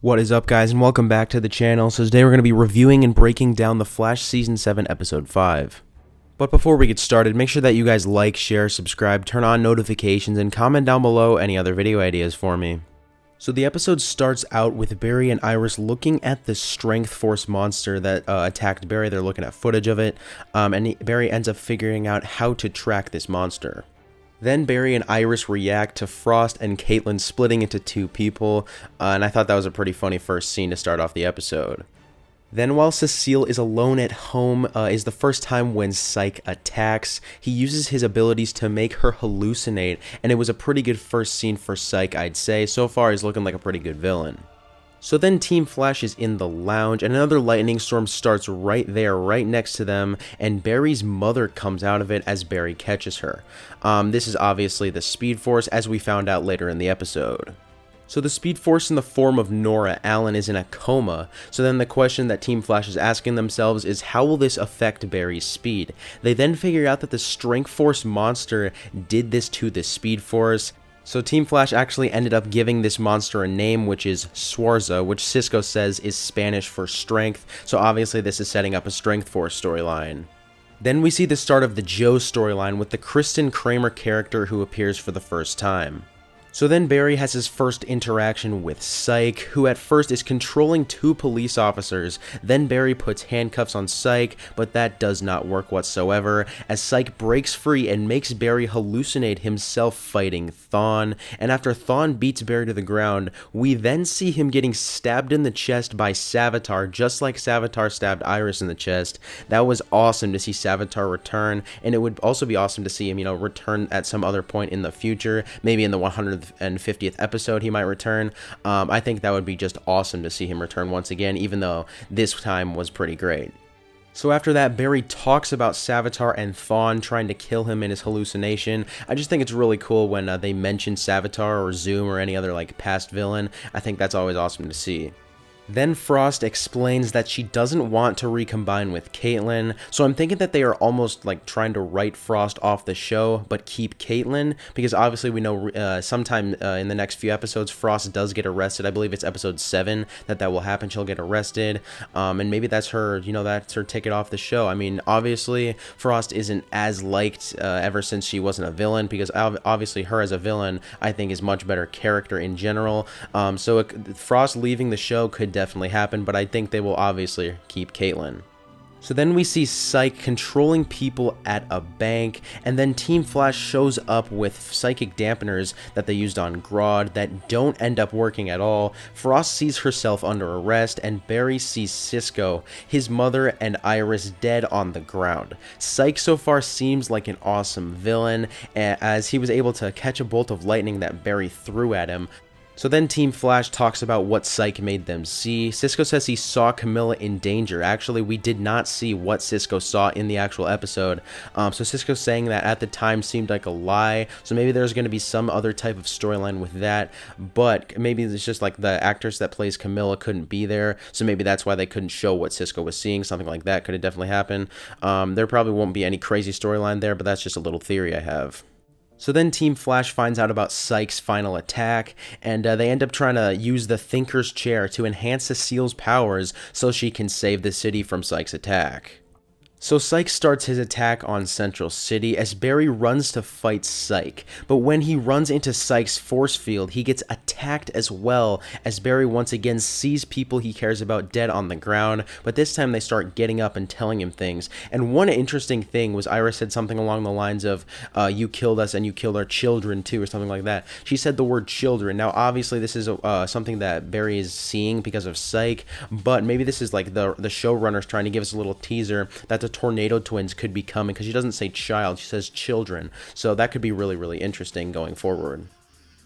What is up, guys, and welcome back to the channel. So today we're going to be reviewing and breaking down The Flash Season 7 Episode 5. But before we get started, make sure that you guys like, share, subscribe, turn on notifications, and comment down below any other video ideas for me. So the episode starts out with Barry and Iris looking at the Strength Force monster that attacked Barry. They're looking at footage of it, and Barry ends up figuring out how to track this monster. Then Barry and Iris react to Frost and Caitlin splitting into two people, and I thought that was a pretty funny first scene to start off the episode. Then while Cecile is alone at home is the first time when Psych attacks. He uses his abilities to make her hallucinate, and it was a pretty good first scene for Psych, I'd say. So far he's looking like a pretty good villain. So then Team Flash is in the lounge, and another lightning storm starts right there, right next to them, and Barry's mother comes out of it as Barry catches her. This is obviously the Speed Force, as we found out later in the episode. So the Speed Force in the form of Nora Allen is in a coma, so then the question that Team Flash is asking themselves is, how will this affect Barry's speed? They then figure out that the Strength Force monster did this to the Speed Force. So Team Flash actually ended up giving this monster a name, which is Swarza, which Cisco says is Spanish for strength, so obviously this is setting up a Strength Force storyline. Then we see the start of the Joe storyline with the Kristen Kramer character who appears for the first time. So then Barry has his first interaction with Psych, who at first is controlling two police officers. Then Barry puts handcuffs on Psych, but that does not work whatsoever, as Psych breaks free and makes Barry hallucinate himself fighting Thawne. And after Thawne beats Barry to the ground, we then see him getting stabbed in the chest by SAVITAR, just like SAVITAR stabbed Iris in the chest. That was awesome to see SAVITAR return, and it would also be awesome to see him, return at some other point in the future, maybe in the 150th episode he might return. I think that would be just awesome to see him return once again, even though this time was pretty great. So after that, Barry talks about SAVITAR and Thawne trying to kill him in his hallucination. I just think it's really cool when they mention SAVITAR or Zoom or any other past villain. I think that's always awesome to see. Then Frost explains that she doesn't want to recombine with Caitlin, so I'm thinking that they are almost trying to write Frost off the show, but keep Caitlin, because obviously we know sometime in the next few episodes Frost does get arrested. I believe it's episode 7 that will happen. She'll get arrested, and maybe that's her, that's her ticket off the show. I mean, obviously Frost isn't as liked ever since she wasn't a villain, because obviously her as a villain I think is much better character in general. So Frost leaving the show could definitely happen, but I think they will obviously keep Caitlin. So then we see Psych controlling people at a bank, and then Team Flash shows up with psychic dampeners that they used on Grodd that don't end up working at all. Frost sees herself under arrest, and Barry sees Cisco, his mother, and Iris dead on the ground. Psych so far seems like an awesome villain, as he was able to catch a bolt of lightning that Barry threw at him. So then Team Flash talks about what Psych made them see. Cisco says he saw Camilla in danger. Actually, we did not see what Cisco saw in the actual episode. So Cisco saying that at the time seemed like a lie. So maybe there's going to be some other type of storyline with that. But maybe it's just the actress that plays Camilla couldn't be there. So maybe that's why they couldn't show what Cisco was seeing. Something like that could have definitely happened. There probably won't be any crazy storyline there, but that's just a little theory I have. So then Team Flash finds out about Psych's final attack, and they end up trying to use the Thinker's Chair to enhance Cecile's powers so she can save the city from Psych's attack. So Psych starts his attack on Central City as Barry runs to fight Psych, but when he runs into Psych's force field, he gets attacked as well, as Barry once again sees people he cares about dead on the ground, but this time they start getting up and telling him things. And one interesting thing was Iris said something along the lines of, you killed us and you killed our children too, or something like that. She said the word children. Now obviously this is something that Barry is seeing because of Psych, but maybe this is the showrunners trying to give us a little teaser that the Tornado Twins could be coming, because she doesn't say child, she says children, so that could be really, really interesting going forward.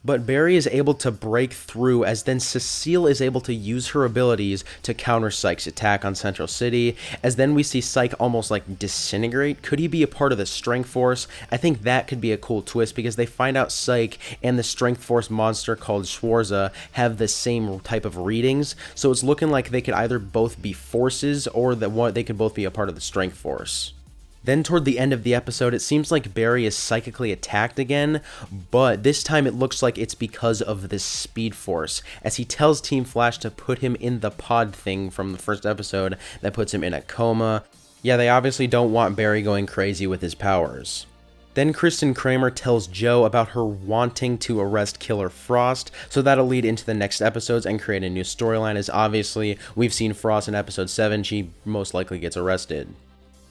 But Barry is able to break through, as then Cecile is able to use her abilities to counter Psych's attack on Central City, as then we see Psych almost disintegrate. Could he be a part of the Strength Force? I think that could be a cool twist, because they find out Psych and the Strength Force monster called Swarza have the same type of readings, so it's looking like they could either both be forces or that they could both be a part of the Strength Force. Then toward the end of the episode, it seems like Barry is psychically attacked again, but this time it looks like it's because of this Speed Force, as he tells Team Flash to put him in the pod thing from the first episode that puts him in a coma. Yeah, they obviously don't want Barry going crazy with his powers. Then Kristen Kramer tells Joe about her wanting to arrest Killer Frost, so that'll lead into the next episodes and create a new storyline, as obviously we've seen Frost in episode 7, she most likely gets arrested.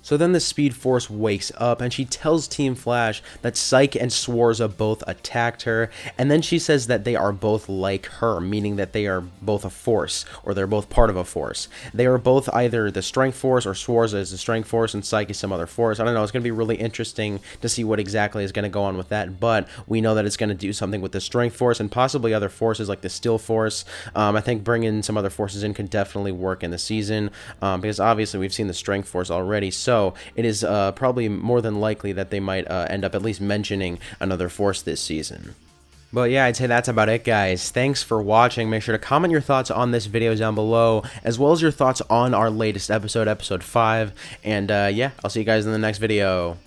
So then the Speed Force wakes up and she tells Team Flash that Psyche and Swarza both attacked her, and then she says that they are both like her, meaning that they are both a force, or they're both part of a force. They are both either the Strength Force, or Swarza is the Strength Force and Psyche is some other force. I don't know, it's going to be really interesting to see what exactly is going to go on with that, but we know that it's going to do something with the Strength Force and possibly other forces like the Still Force. I think bringing some other forces in could definitely work in the season, because obviously we've seen the Strength Force already, so it is probably more than likely that they might end up at least mentioning another force this season. But yeah, I'd say that's about it, guys. Thanks for watching. Make sure to comment your thoughts on this video down below, as well as your thoughts on our latest episode, episode 5. And yeah, I'll see you guys in the next video.